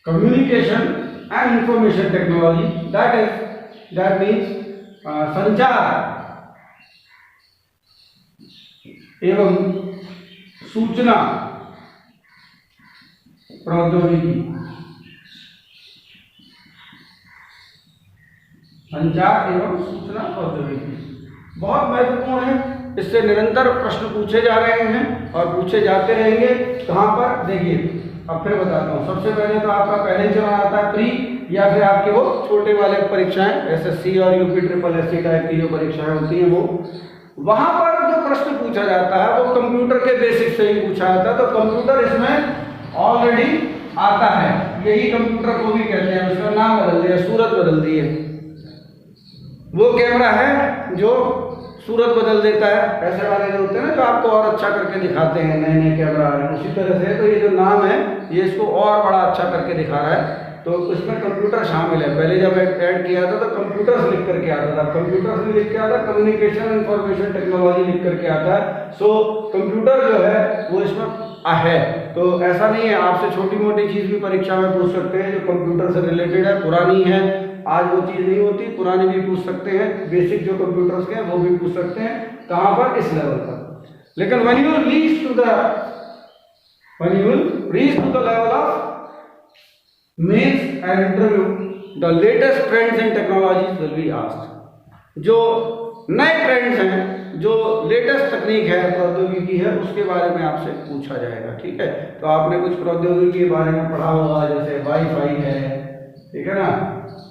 Communication and information technology, that means संचार एवं सूचना प्रौद्योगिकी। संचार एवं सूचना प्रौद्योगिकी बहुत महत्वपूर्ण है। इससे निरंतर प्रश्न पूछे जा रहे हैं और पूछे जाते रहेंगे। कहाँ पर देखिए, अब फिर बताता हूँ। सबसे पहले तो आपका पहले चरण आता है प्री, या फिर आपके वो छोटे वाले परीक्षाएं एसएससी और यूपी ट्रिपल एससी टाइप की जो परीक्षाएं होती हैं वो, वहां पर जो प्रश्न पूछा जाता है वो कंप्यूटर के बेसिक से ही पूछा जाता है। तो कंप्यूटर इसमें ऑलरेडी आता है, यही कंप्यूटर को भी कहते हैं। उसका नाम बदल दिया, सूरत बदल दी है। वो कैमरा है जो सूरत बदल देता है, ऐसे वाले जो होते हैं ना जो आपको और अच्छा करके दिखाते हैं, नए नए कैमरा है। उसी तरह से तो ये जो नाम है ये इसको और बड़ा अच्छा करके दिखा रहा है। तो उसमें कंप्यूटर शामिल है। पहले जब ऐड किया था तो कंप्यूटर्स लिख करके आता था, कंप्यूटर्स भी लिख के आता, कम्युनिकेशन इंफॉर्मेशन टेक्नोलॉजी लिख करके आता है। सो कंप्यूटर जो है वो इसमें है। तो ऐसा नहीं है, आपसे छोटी मोटी चीज़ भी परीक्षा में पूछ सकते हैं जो कंप्यूटर से रिलेटेड है, पुरानी है, आज वो चीज़ नहीं होती, पुरानी भी पूछ सकते हैं। बेसिक जो कंप्यूटर्स के हैं वो भी पूछ सकते हैं। कहाँ पर? इस लेवल पर। लेकिन when you reach to the level of mains and interview, the latest trends and technologies will be asked. जो नए ट्रेंड्स हैं, जो लेटेस्ट तकनीक है, प्रौद्योगिकी है, उसके बारे में आपसे पूछा जाएगा। ठीक है, तो आपने कुछ प्रौद्योगिकी के बारे में पढ़ा होगा, जैसे वाईफाई है, ठीक है ना,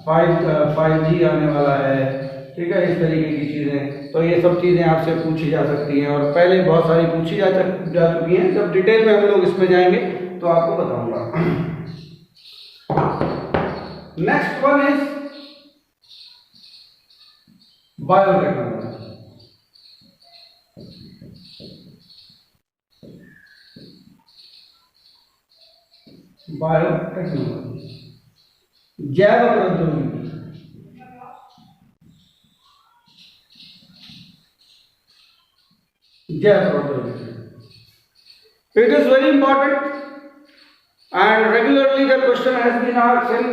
5G आने वाला है, ठीक है, इस तरीके की चीज़ें। तो ये सब चीज़ें आपसे पूछी जा सकती हैं और पहले बहुत सारी पूछी जा चुकी हैं। जब डिटेल में हम लोग इसमें जाएंगे तो आपको बताऊंगा। Next one is biotechnology. Biotechnology, जैव प्रौद्योगिकी। जैव प्रौद्योगिकी, it is very important and regularly the question has been asked in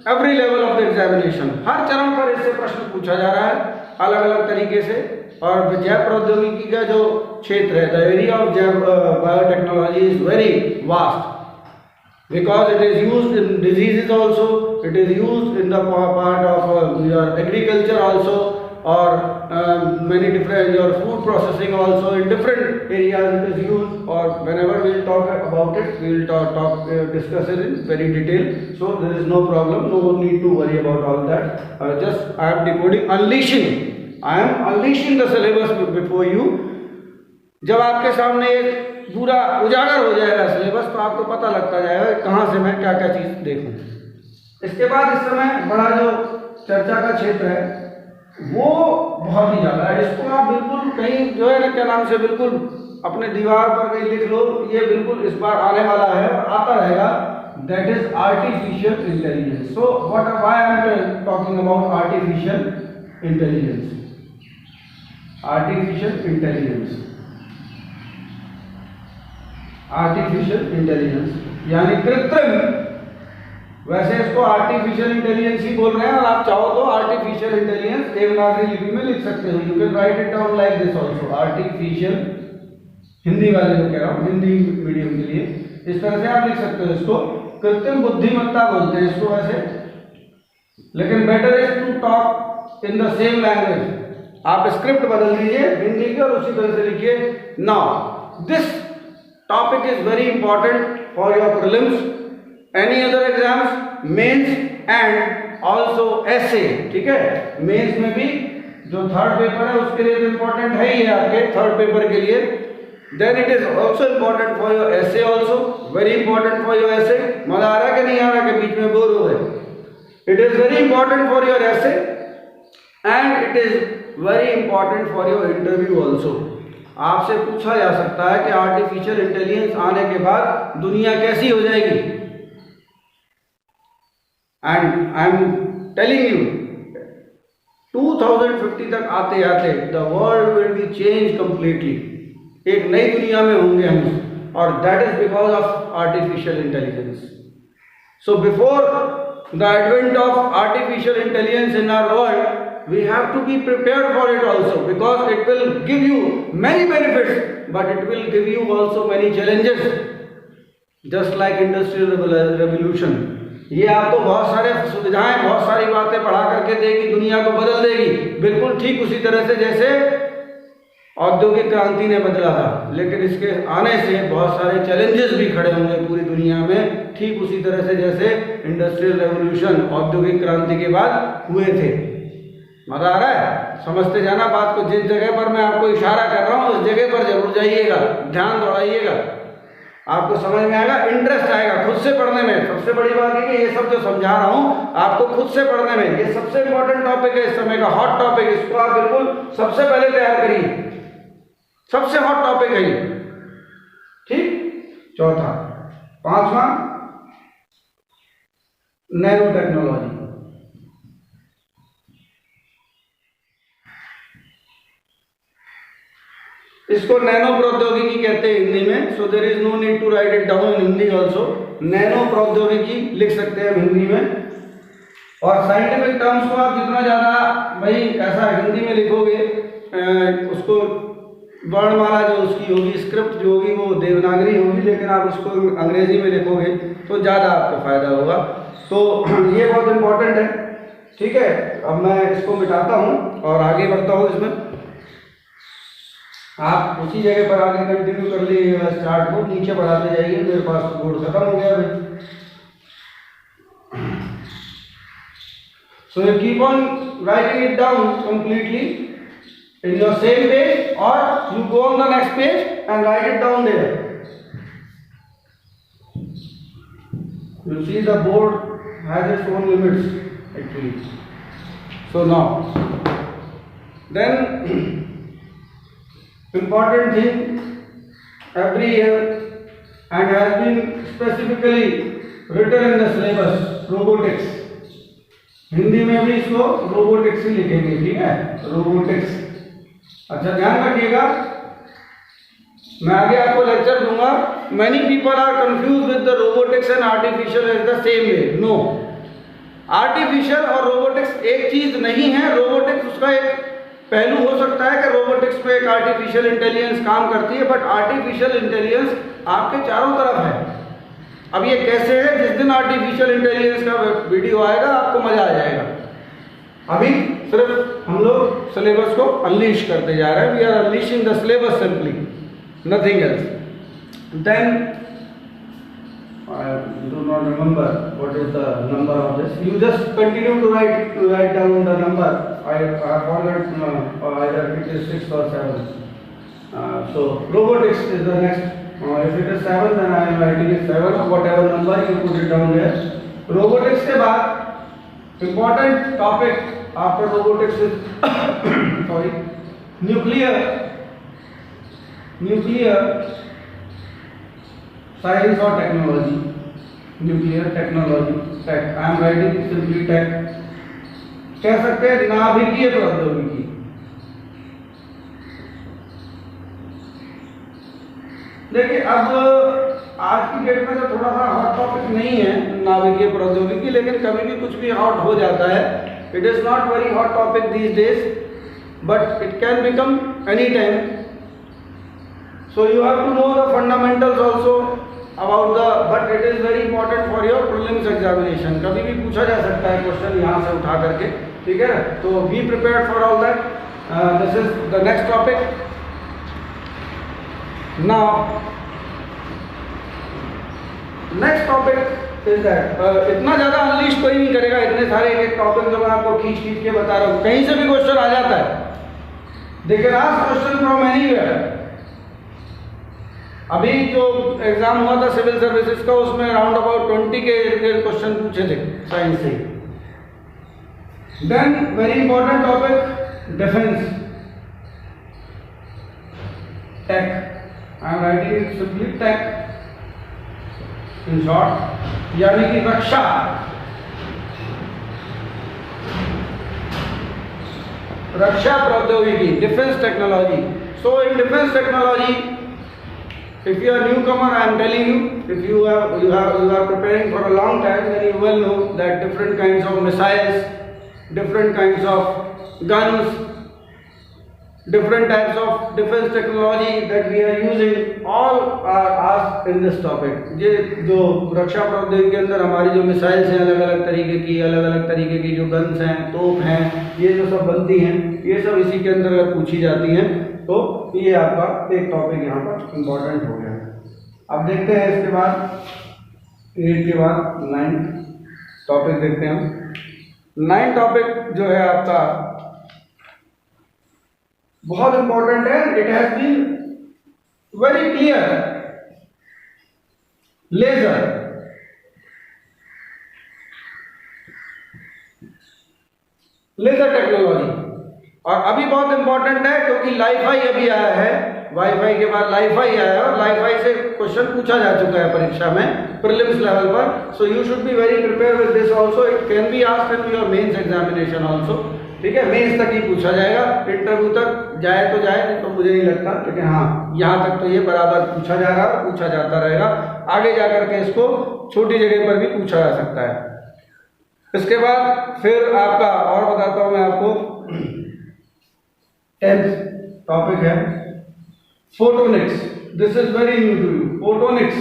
every level of the examination. हर चरण पर इससे प्रश्न पूछा जा रहा है अलग अलग तरीके से। और जैव प्रौद्योगिकी का जो क्षेत्र है, the area of biotechnology is very vast because it is used in diseases also, it is used in the part of your agriculture also, or many different your food processing also, in different areas it is used. Or whenever we will talk about it, we will discuss it in very detail. So there is no problem, no need to worry about all that. Just I am decoding, I am unleashing the syllabus before you. जब आपके सामने एक पूरा उजागर हो जाएगा सिलेबस तो आपको पता लगता जाएगा कहाँ से मैं क्या क्या चीज़ देखूं। इसके बाद इस समय बड़ा जो चर्चा का क्षेत्र है वो बहुत ही ज़्यादा है। इसको आप बिल्कुल कहीं जो है ना, क्या नाम से, बिल्कुल अपने दीवार पर कहीं लिख लो, ये बिल्कुल इस बार आने वाला है और आता रहेगा। That is artificial intelligence. So why I am talking about artificial intelligence. Artificial intelligence, artificial intelligence यानी कृत्रिम, वैसे इसको आर्टिफिशियल इंटेलिजेंस ही बोल रहे हैं और आप चाहो तो आर्टिफिशियल इंटेलिजेंस देवनागरी लिपि में लिख सकते हो। You can write it down like this also. Artificial, Hindi वाले जो कह रहा हूँ, हिंदी मीडियम के लिए इस तरह से आप लिख सकते हो। इसको कृत्रिम बुद्धिमत्ता बोलते हैं इसको वैसे, लेकिन better is to talk in the same language. आप स्क्रिप्ट बदल दीजिए हिंदी की और उसी तरह से लिखिए। Now this topic is very important for your prelims, any other exams, mains and also essay. ठीक है, मेंस में भी जो थर्ड पेपर है उसके लिए तो इंपॉर्टेंट है ही है आपके थर्ड पेपर के लिए। Then it is also important for your essay, also very important for your essay. मजा आ रहा है कि नहीं आ रहा कि बीच में बोर हो गए? It is very important for your essay and it is very important for your interview also. आपसे पूछा जा सकता है कि आर्टिफिशियल इंटेलिजेंस आने के बाद दुनिया कैसी हो जाएगी। And I am telling you 2050 तक आते आते the world will be change completely, एक नई दुनिया में होंगे हम, और that is because of artificial intelligence. So before the advent of artificial intelligence in our world, we have to be prepared for it also, because it will give you many benefits, but it will give you also many challenges, just like industrial revolution. ये आपको बहुत सारे सुविधाएं, बहुत सारी बातें पढ़ा करके देगी, दुनिया को बदल देगी, बिल्कुल ठीक उसी तरह से जैसे औद्योगिक क्रांति ने बदला था. लेकिन इसके आने से बहुत सारे चैलेंजेस भी खड़े होंगे पूरी दुनिया में, ठीक उसी तरह से जैसे इंडस्ट्रियल रेवोल्यूशन, औद्योगिक क्रांति के बाद हुए थे. मजा आ रहा है? समझते जाना बात को. जिस जगह पर मैं आपको इशारा कर रहा हूँ उस जगह पर जरूर जाइएगा, ध्यान दौड़ाइएगा, आपको समझ में आएगा, इंटरेस्ट आएगा खुद से पढ़ने में. सबसे बड़ी बात है कि ये सब जो समझा रहा हूँ आपको खुद से पढ़ने में, ये सबसे इंपॉर्टेंट टॉपिक है इस समय का, हॉट टॉपिक. इसको आप बिल्कुल सबसे पहले तैयार करिए, सबसे हॉट टॉपिक है ये. ठीक. चौथा. पांचवा, नैनो टेक्नोलॉजी. इसको नैनो प्रौद्योगिकी कहते हैं हिंदी में. So there is no need to write it down in Hindi also. Nano प्रौद्योगिकी लिख सकते हैं हिंदी में. और साइंटिफिक टर्म्स को आप जितना ज़्यादा भाई ऐसा हिंदी में लिखोगे, उसको वर्णमाला जो उसकी होगी, स्क्रिप्ट जो होगी वो देवनागरी होगी, लेकिन आप उसको अंग्रेजी में लिखोगे तो ज़्यादा आपको फायदा होगा. तो ये बहुत इंपॉर्टेंट है. ठीक है. अब मैं इसको मिटाता हूँ और आगे बढ़ता हूँ इसमें. आप उसी जगह पर आगे कंटिन्यू कर लीजिएगा स्टार्ट को, नीचे बढ़ाते जाइए. मेरे पास तो बोर्ड खत्म हो गया भाई. So you keep on writing it down completely in your same page, or you go on the next page and write it down there. You see the board has its own limits actually. So now then important thing every year and has been specifically written in the syllabus, robotics. Hindi में भी इसको रोबोटिक्स ही लिखेंगे. ठीक है. रोबोटिक्स. अच्छा ध्यान रखिएगा, मैं आगे आपको लेक्चर दूंगा. Many people are confuse with the robotics and artificial is the same way. No, artificial और रोबोटिक्स एक चीज नहीं है. रोबोटिक्स उसका एक पहलू हो सकता है कि रोबोटिक्स पे एक आर्टिफिशियल इंटेलिजेंस काम करती है, बट आर्टिफिशियल इंटेलिजेंस आपके चारों तरफ है. अब ये कैसे है? जिस दिन आर्टिफिशियल इंटेलिजेंस का वीडियो आएगा आपको मजा आ जाएगा. अभी सिर्फ हम लोग सिलेबस को अनलीश करते जा रहे हैं. We are unleashing the syllabus simply, nothing else. Then I do not remember what is the number of this. You just continue to write down the number. I forgot either it is 6 or 7. So robotics is the next. If it is 7, then I am writing it 7 or whatever number you put it down there. Robotics के बाद important topic after robotics is sorry, nuclear science or technology. Nuclear technology, tech. I am writing simply tech. कह सकते हैं नाभिकीय प्रौद्योगिकी. देखिए अब आज की डेट में तो थोड़ा सा हॉट टॉपिक नहीं है नाभिकीय प्रौद्योगिकी, लेकिन कभी भी कुछ भी हॉट हो जाता है. It is not very hot topic these days, but it can become any time. So you have to know the fundamentals also about the, but it is very important for your prelims examination. कभी भी पूछा जा सकता है क्वेश्चन यहाँ से उठा करके. ठीक है. तो be prepared for all that. This is the next topic. Now, next topic is that इतना ज़्यादा अनलिश कोई नहीं करेगा. इतने सारे एक टॉपिक जो मैं आपको खींच के बता रहा हूँ, कहीं से भी क्वेश्चन आ जाता है. They can ask question from anywhere. अभी जो एग्जाम हुआ था सिविल सर्विसेज का, उसमें अराउंड अबाउट 20 के क्वेश्चन पूछे थे साइंस से. Then very important topic defence tech. I am writing it simply tech in short, यानी कि रक्षा. रक्षा प्रौद्योगिकी, defence technology. So in defence technology, if you are newcomer, I am telling you, if you are preparing for a long time, then you will know that different kinds of missiles, different kinds of guns, different types of defense technology that we are using, all are asked in this topic. ये जो रक्षा प्रौद्योगिकी के अंदर हमारी जो मिसाइल्स हैं अलग अलग तरीके की जो गन्स हैं, तोप हैं, ये जो सब बनती हैं, ये सब इसी के अंदर अगर पूछी जाती हैं तो ये आपका एक टॉपिक यहाँ पर इम्पोर्टेंट हो गया है. अब देखते हैं इसके बाद 8 के बाद 9 टॉपिक देखते हैं हम. 9 टॉपिक जो है आपका बहुत इंपॉर्टेंट है. It has been very clear. Laser, laser technology, और अभी बहुत इंपॉर्टेंट है क्योंकि लाइफाई अभी आया है. वाईफाई के बाद लाइफाई आया है और लाइफाई से क्वेश्चन पूछा जा चुका है परीक्षा में प्रीलिम्स लेवल पर. So you should be very prepare with this also. It can be asked in your mains examination also. ठीक है, मेंस तक ही पूछा जाएगा. इंटरव्यू तक जाए तो जाए, तो मुझे नहीं लगता, लेकिन हाँ यहाँ तक तो ये बराबर पूछा जा रहा है, पूछा जाता रहेगा. आगे जाकर के इसको छोटी जगह पर भी पूछा जा सकता है. इसके बाद फिर आपका और बताता हूँ मैं आपको 10th टॉपिक है photonics. This is very new to you. Photonics,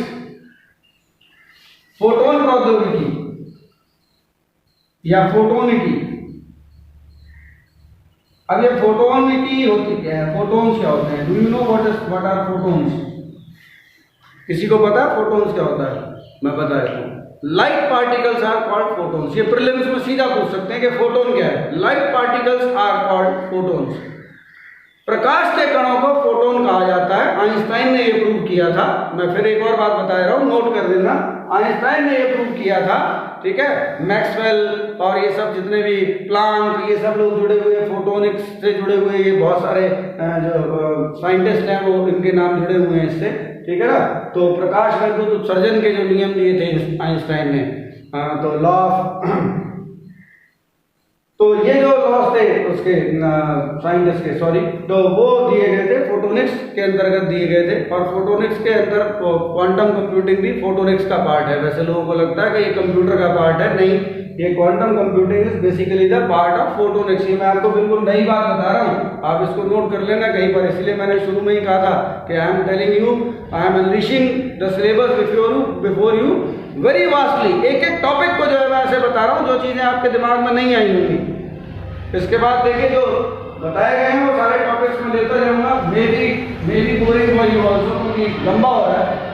photon प्रौद्योगिकी या फोटोनिकी. अब ये फोटोनिकी होती क्या है, फोटोन्स क्या होते हैं? Do you know what are photons? किसी को पता है फोटोन्स क्या होता है? मैं बता देता हूँ. Light particles are called photons. ये प्रीलिम्स में सीधा पूछ सकते हैं कि फोटोन क्या है. Light particles are called photons. प्रकाश के कणों को फोटोन कहा जाता है. आइंस्टाइन ने ये प्रूव किया था. मैं फिर एक और बात बता रहा हूँ, नोट कर देना. आइंस्टाइन ने ये प्रूव किया था. ठीक है, मैक्सवेल और ये सब जितने भी प्लांक, ये सब लोग जुड़े हुए फोटोनिक्स से जुड़े हुए, ये बहुत सारे जो साइंटिस्ट हैं वो इनके नाम जुड़े हुए हैं इससे. ठीक है ना. तो प्रकाश विद्युत उत्सर्जन के जो नियम दिए थे आइंस्टाइन ने, तो लॉ ऑफ, तो ये जो लॉस थे उसके साइंटिस्ट के, सॉरी, तो वो दिए गए थे फोटोनिक्स के अंतर्गत दिए गए थे. और फोटोनिक्स के अंदर क्वांटम कंप्यूटिंग भी फोटोनिक्स का पार्ट है. वैसे लोगों को लगता है कि ये कंप्यूटर का पार्ट है, नहीं, ये quantum computing is basically the part of photonics. ये मैं आपको बिल्कुल नई बात बता रहा हूँ, आप इसको नोट कर लेना कहीं पर. इसलिए मैंने शुरू में ही कहा था कि आई am telling you, I am unleashing the syllabus before you very vastly. एक एक टॉपिक को जो है मैं ऐसे बता रहा हूँ जो चीजें आपके दिमाग में नहीं आई होंगी. इसके बाद देखिए जो बताए गए हैं वो सारे टॉपिक्स में लेता जाऊंगा. May be boring for you also, क्योंकि लंबा हो रहा है.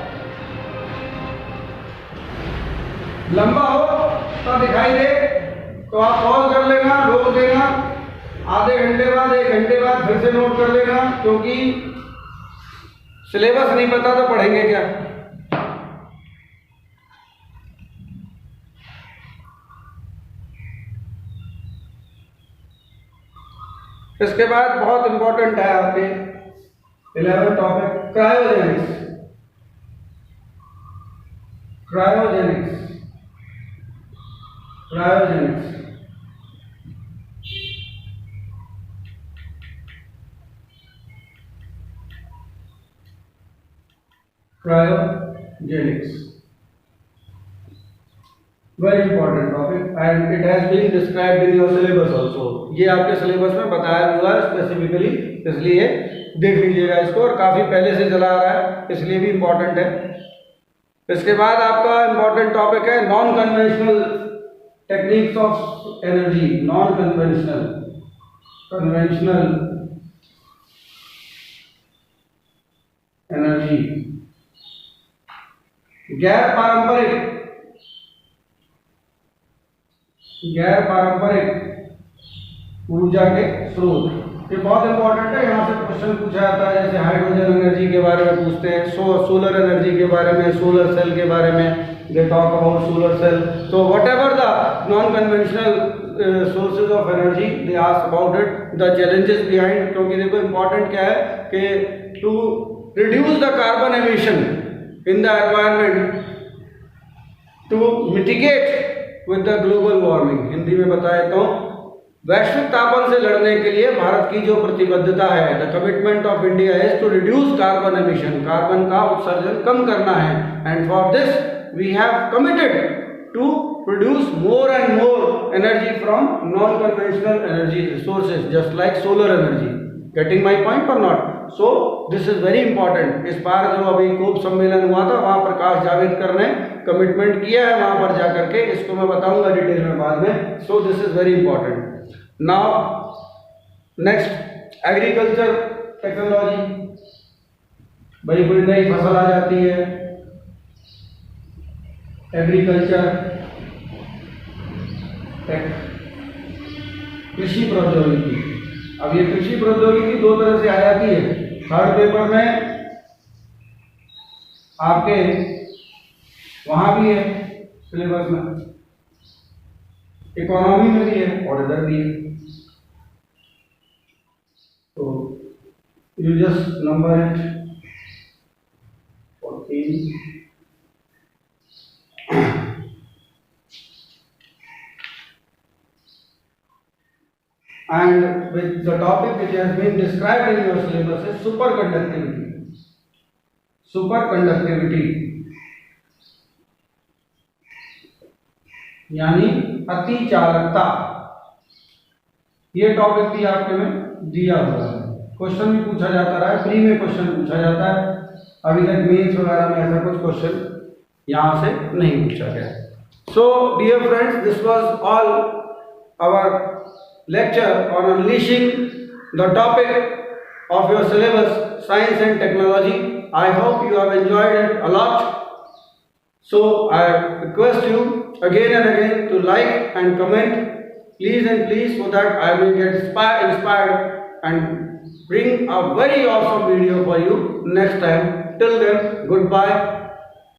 लंबा हो तो दिखाई दे तो आप पॉज कर लेना, रोक देना, आधे घंटे बाद 1 घंटे बाद फिर से नोट कर लेना, क्योंकि सिलेबस नहीं पता तो पढ़ेंगे क्या. इसके बाद बहुत इंपॉर्टेंट है आपके 11 topic, cryogenics. Cryogenics, cryogenics. Cryogenics, very important topic and it has been described in your syllabus also. ये आपके सिलेबस में बताया हुआ है स्पेसिफिकली, इसलिए देख लीजिएगा इसको. और काफी पहले से चला आ रहा है, इसलिए भी इंपॉर्टेंट है. इसके बाद आपका इंपॉर्टेंट टॉपिक है non conventional techniques of energy. Non conventional, conventional energy, गैर पारंपरिक ऊर्जा के स्रोत. ये बहुत इंपॉर्टेंट है. यहाँ से क्वेश्चन पूछा जाता है, जैसे हाइड्रोजन एनर्जी के बारे में पूछते हैं, सोलर एनर्जी के बारे में, सोलर सेल के बारे में, they talk about solar cell. So whatever the non conventional sources of energy they ask about it, the challenges behind. क्योंकि देखो इंपॉर्टेंट क्या है कि to reduce the carbon emission in the environment, to mitigate with the global warming. Hindi में बता देता हूँ, वैश्विक तापन से लड़ने के लिए भारत की जो प्रतिबद्धता है, the commitment of India is to reduce carbon emission, carbon का उत्सर्जन कम करना है, and for this we have committed to produce more and more energy from non conventional energy resources just like solar energy. Getting my point और not? So this is very important. इस बार जो अभी कोप सम्मेलन हुआ था वहां प्रकाश जावड़ेकर ने कमिटमेंट किया है वहां पर जाकर के, इसको मैं बताऊंगा डिटेल में बाद में। सो this is very important. Now next, agriculture technology. भाई कोई नई फसल आ जाती है, एग्रीकल्चर कृषि प्रौद्योगिकी। अब ये कृषि प्रौद्योगिकी दो तरह से आ जाती है। थर्ड पेपर में आपके वहां भी है सिलेबस में, इकोनॉमी में भी है और इधर भी है। तो you just number it 14 and with the topic which has been described in your syllabus is superconductivity. Superconductivity यानी अति चालकता, ये टॉपिक भी आपके में दिया हुआ है। क्वेश्चन भी पूछा जाता रहा है, प्री में क्वेश्चन पूछा जाता है, अभी तक मेंस वगैरह में ऐसा कुछ क्वेश्चन यहां से नहीं पूछा गया। So dear friends, this was all our lecture on unleashing the topic of your syllabus, science and technology. I hope you have enjoyed it a lot. So I request you again and again to like and comment, please and please, so that I will get inspired and bring a very awesome video for you next time. Till then, goodbye.